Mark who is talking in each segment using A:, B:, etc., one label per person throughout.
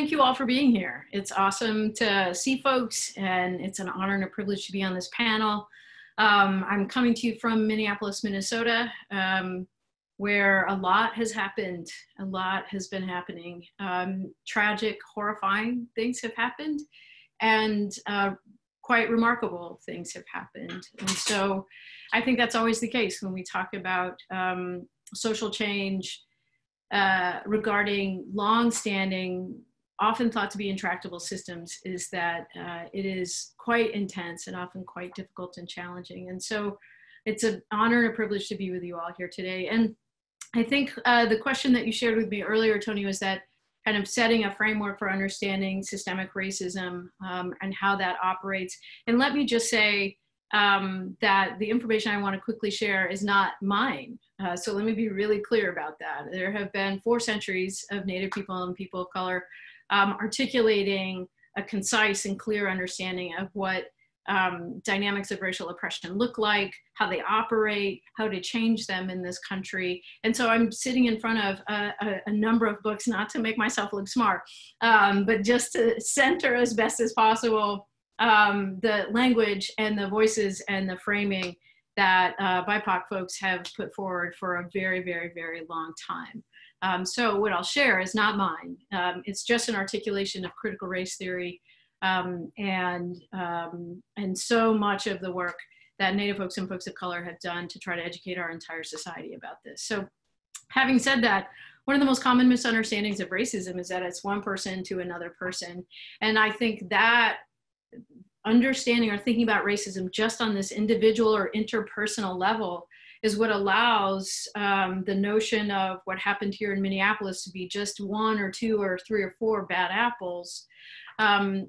A: thank you all for being here. It's awesome to see folks, and it's an honor and a privilege to be on this panel. I'm coming to you from Minneapolis, Minnesota, where a lot has happened. A lot has been happening. Tragic, horrifying things have happened, and quite remarkable things have happened. And so I think that's always the case when we talk about social change regarding long-standing, often thought to be intractable systems, is that it is quite intense and often quite difficult and challenging. And so it's an honor and a privilege to be with you all here today. And I think the question that you shared with me earlier, Tony, was that kind of setting a framework for understanding systemic racism and how that operates. And let me just say that the information I want to quickly share is not mine. So let me be really clear about that. There have been 4 centuries of Native people and people of color articulating a concise and clear understanding of what dynamics of racial oppression look like, how they operate, how to change them in this country. And so I'm sitting in front of a number of books, not to make myself look smart, but just to center as best as possible the language and the voices and the framing that BIPOC folks have put forward for a very, very, very long time. So what I'll share is not mine. It's just an articulation of critical race theory and so much of the work that Native folks and folks of color have done to try to educate our entire society about this. So having said that, one of the most common misunderstandings of racism is that it's one person to another person. And I think that understanding or thinking about racism just on this individual or interpersonal level is what allows the notion of what happened here in Minneapolis to be just 1 or 2 or 3 or 4 bad apples, and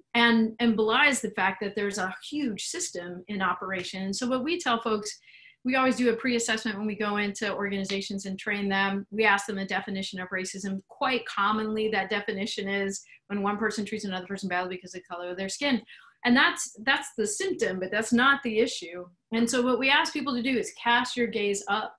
A: belies the fact that there's a huge system in operation. And so what we tell folks, we always do a pre-assessment when we go into organizations and train them. We ask them a definition of racism. Quite commonly, that definition is when one person treats another person badly because of the color of their skin. And that's the symptom, but that's not the issue. And so what we ask people to do is cast your gaze up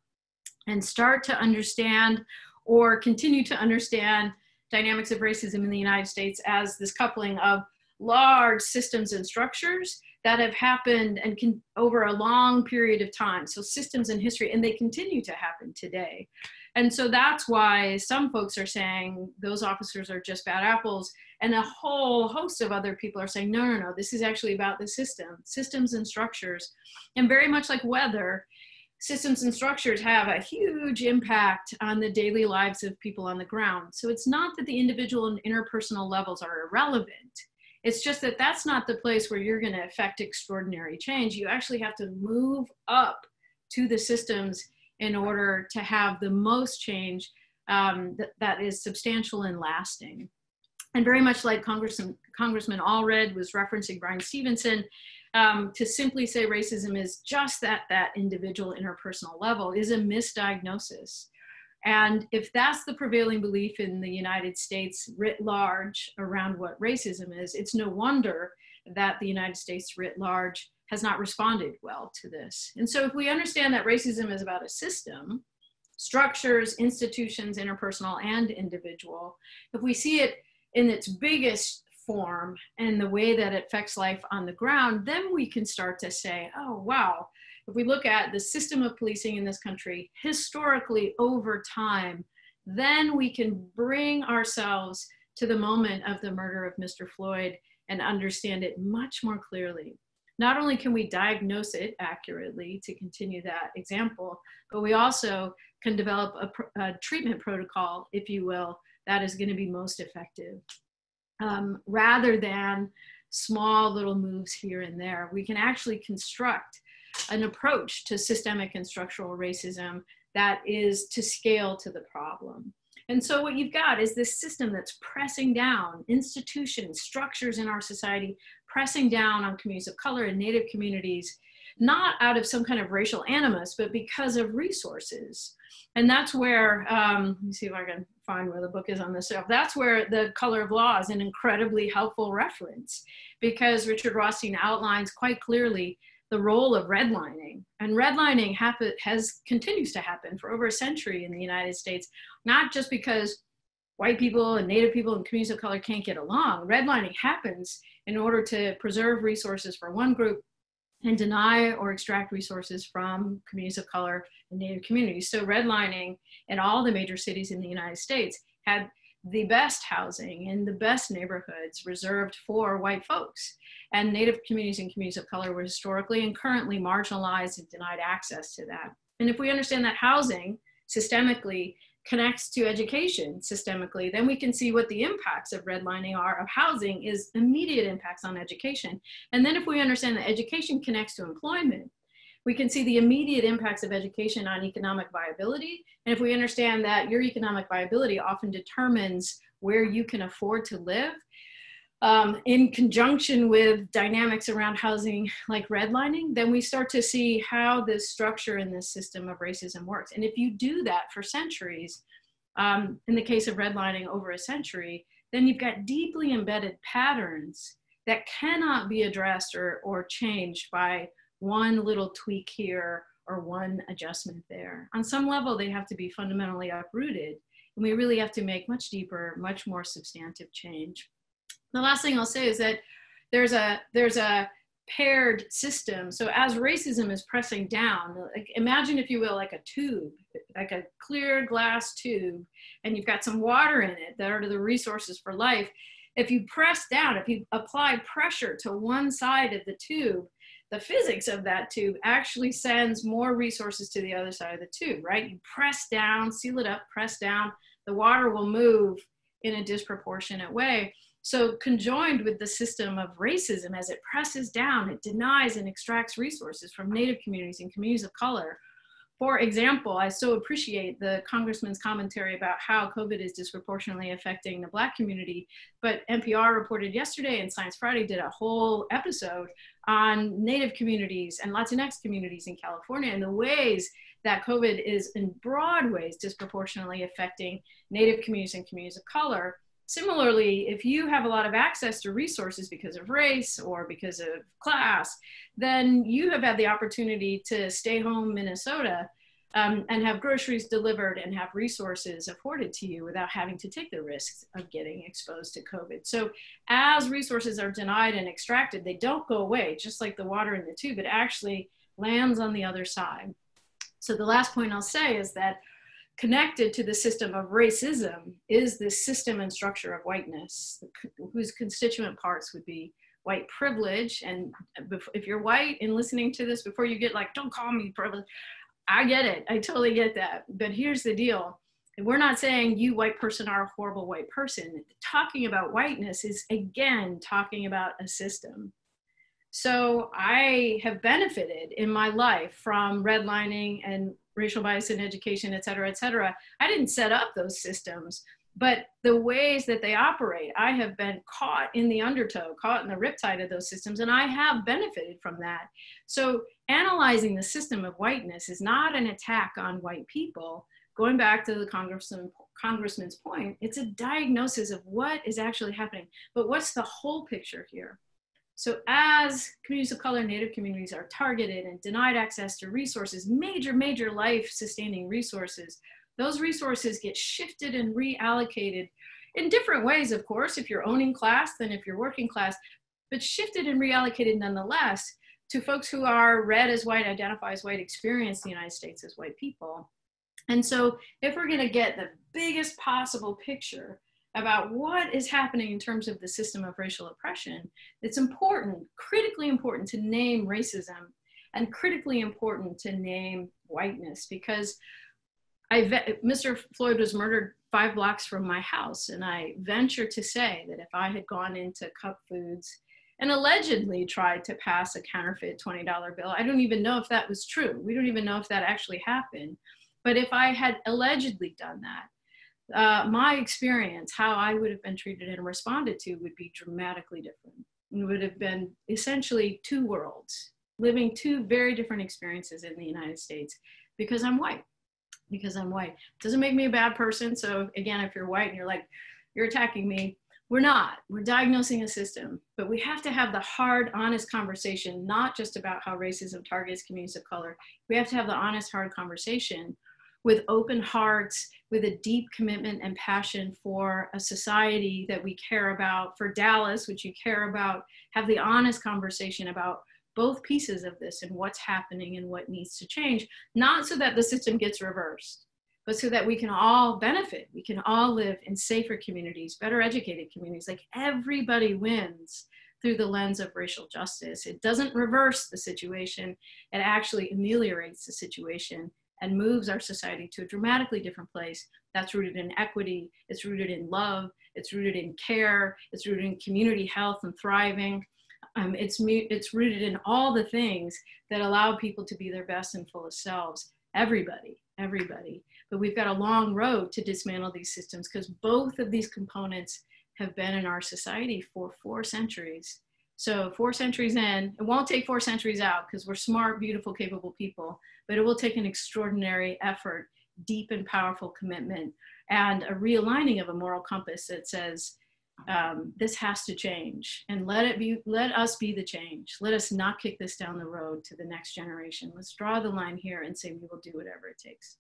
A: and start to understand or continue to understand dynamics of racism in the United States as this coupling of large systems and structures that have happened and over a long period of time. So systems and history, and they continue to happen today. And so that's why some folks are saying those officers are just bad apples. And a whole host of other people are saying, no, no, no, this is actually about the systems and structures. And very much like weather, systems and structures have a huge impact on the daily lives of people on the ground. So it's not that the individual and interpersonal levels are irrelevant. It's just that that's not the place where you're going to affect extraordinary change. You actually have to move up to the systems in order to have the most change that is substantial and lasting. And very much like Congressman Allred was referencing Brian Stevenson, to simply say racism is just at that individual interpersonal level is a misdiagnosis. And if that's the prevailing belief in the United States writ large around what racism is, it's no wonder that the United States writ large has not responded well to this. And so if we understand that racism is about a system, structures, institutions, interpersonal and individual, if we see it in its biggest form and the way that it affects life on the ground, then we can start to say, oh, wow, if we look at the system of policing in this country historically over time, then we can bring ourselves to the moment of the murder of Mr. Floyd and understand it much more clearly. Not only can we diagnose it accurately, to continue that example, but we also can develop a treatment protocol, if you will, that is going to be most effective. Rather than small little moves here and there, we can actually construct an approach to systemic and structural racism that is to scale to the problem. And so what you've got is this system that's pressing down institutions, structures in our society, pressing down on communities of color and Native communities, not out of some kind of racial animus, but because of resources. And that's where, let me see if I can find where the book is on this stuff. That's where The Color of Law is an incredibly helpful reference, because Richard Rothstein outlines quite clearly the role of redlining. And redlining continues to happen for over a century in the United States, not just because white people and Native people and communities of color can't get along. Redlining happens in order to preserve resources for one group and deny or extract resources from communities of color and Native communities. So redlining in all the major cities in the United States had the best housing in the best neighborhoods reserved for white folks. And Native communities and communities of color were historically and currently marginalized and denied access to that. And if we understand that housing systemically connects to education systemically, then we can see what the impacts of redlining are of housing is immediate impacts on education. And then if we understand that education connects to employment, we can see the immediate impacts of education on economic viability. And if we understand that your economic viability often determines where you can afford to live, in conjunction with dynamics around housing like redlining, then we start to see how this structure in this system of racism works. And if you do that for centuries, in the case of redlining over a century, then you've got deeply embedded patterns that cannot be addressed or changed by one little tweak here or one adjustment there. On some level, they have to be fundamentally uprooted. And we really have to make much deeper, much more substantive change. The last thing I'll say is that there's a paired system. So as racism is pressing down, like imagine, if you will, like a tube, like a clear glass tube, and you've got some water in it that are the resources for life. If you press down, if you apply pressure to one side of the tube, the physics of that tube actually sends more resources to the other side of the tube, right? You press down, seal it up, press down, the water will move in a disproportionate way. So conjoined with the system of racism, as it presses down, it denies and extracts resources from Native communities and communities of color. For example, I so appreciate the congressman's commentary about how COVID is disproportionately affecting the Black community, but NPR reported yesterday and Science Friday did a whole episode on Native communities and Latinx communities in California and the ways that COVID is in broad ways disproportionately affecting Native communities and communities of color. Similarly, if you have a lot of access to resources because of race or because of class, then you have had the opportunity to stay home Minnesota and have groceries delivered and have resources afforded to you without having to take the risks of getting exposed to COVID. So as resources are denied and extracted, they don't go away, just like the water in the tube, it actually lands on the other side. So the last point I'll say is that connected to the system of racism is this system and structure of whiteness, whose constituent parts would be white privilege. And if you're white and listening to this, before you get like, don't call me privileged, I get it, I totally get that. But here's the deal. We're not saying you white person are a horrible white person. Talking about whiteness is again, talking about a system. So I have benefited in my life from redlining and racial bias in education, et cetera, et cetera. I didn't set up those systems, but the ways that they operate, I have been caught in the undertow, caught in the riptide of those systems, and I have benefited from that. So analyzing the system of whiteness is not an attack on white people. Going back to the congressman's point, it's a diagnosis of what is actually happening, but what's the whole picture here? So as communities of color, Native communities are targeted and denied access to resources, major life-sustaining resources, those resources get shifted and reallocated in different ways, of course, if you're owning class than if you're working class, but shifted and reallocated nonetheless to folks who are read as white, identify as white, experience the United States as white people. And so if we're gonna get the biggest possible picture about what is happening in terms of the system of racial oppression, it's important, critically important to name racism and critically important to name whiteness, because Mr. Floyd was murdered 5 blocks from my house, and I venture to say that if I had gone into Cup Foods and allegedly tried to pass a counterfeit $20 bill, I don't even know if that was true. We don't even know if that actually happened. But if I had allegedly done that, my experience, how I would have been treated and responded to would be dramatically different. It would have been essentially 2 worlds, living 2 very different experiences in the United States because I'm white. Because I'm white. Doesn't make me a bad person. So again, if you're white and you're like, you're attacking me, we're not. We're diagnosing a system, but we have to have the hard, honest conversation, not just about how racism targets communities of color. We have to have the honest, hard conversation with open hearts with a deep commitment and passion for a society that we care about, for Dallas, which you care about, have the honest conversation about both pieces of this and what's happening and what needs to change, not so that the system gets reversed, but so that we can all benefit. We can all live in safer communities, better educated communities, like everybody wins through the lens of racial justice. It doesn't reverse the situation, it actually ameliorates the situation and moves our society to a dramatically different place that's rooted in equity, it's rooted in love, it's rooted in care, it's rooted in community health and thriving. It's rooted in all the things that allow people to be their best and fullest selves. Everybody. But we've got a long road to dismantle these systems because both of these components have been in our society for 4 centuries. So 4 centuries in, it won't take 4 centuries out because we're smart, beautiful, capable people, but it will take an extraordinary effort, deep and powerful commitment, and a realigning of a moral compass that says, this has to change, and let us be the change. Let us not kick this down the road to the next generation. Let's draw the line here and say we will do whatever it takes.